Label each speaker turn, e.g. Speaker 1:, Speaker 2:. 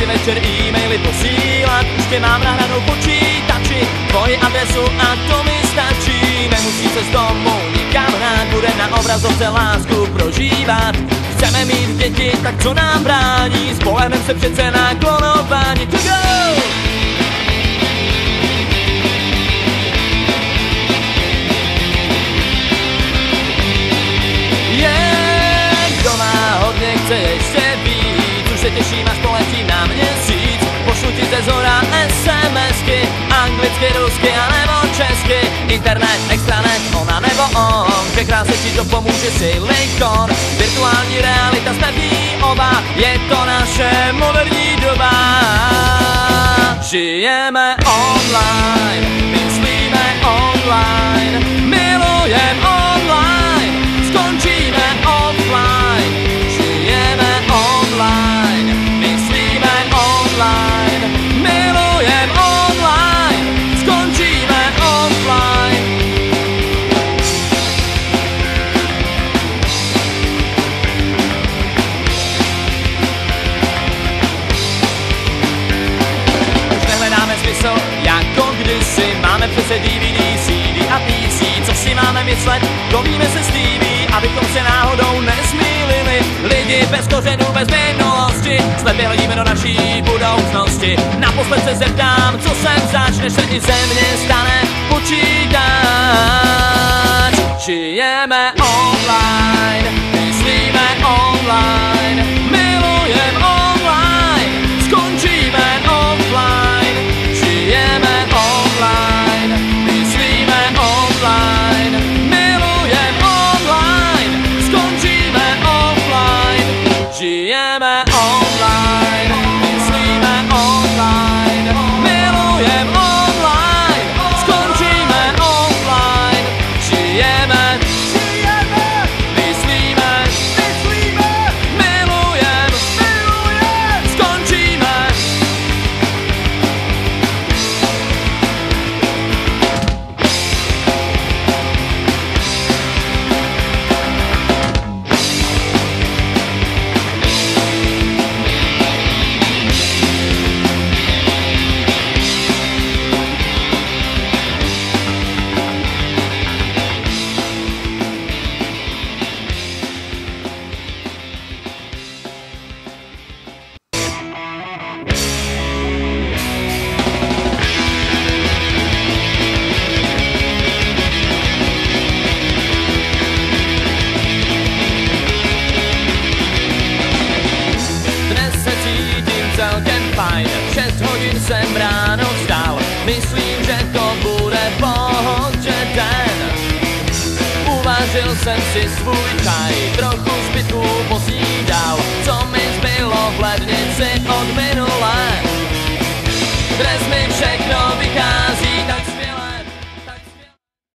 Speaker 1: večer e-maily posílat. Už tě mám nahranou počítači, tvoji adresu a to mi stačí. Nemusí se z domu nikam hrát, bude na obrazovce lásku prožívat. Chceme mít děti, tak co nám brání? Spolehneme se přece na klonování. To go! Kdo má hodně, chce ještě víc. Už se těším, až poletí na měsíc. Pošlu ti ze zhora SMSky, anglicky, rusky a nebo česky. Internet, extranet, ona nebo on. Ke kráse ti to pomůže silikon. Virtuální realita jsme v ní oba, je to naše moderní doba. Žijeme online, myslíme online, milujem online, skončíme offline. Žijeme online, myslíme online, milujem online, skončíme offline. Už nehledáme smysl jako kdysi, máme přece DVD, CD a PC. Co si máme myslet, domíme se s TV, abychom se náhodou nesmýlili. Lidi bez kořenů, bez minulosti, slepě hledíme do naší budoucnosti. Naposled se zeptám, co sem zač, než se i ze mě stane počítač. Žijeme online, myslíme online, milujem online, skončíme offline. Žijeme online, myslíme online, milujem online, skončíme offline. Žijeme online, myslíme online, milujem online, skončíme offline. Žijeme, myslíme, milujem, skončíme. Celkem fajn, 6 hodin jsem ráno vstal. Myslím, že to bude pohodře den. Uvařil jsem si svůj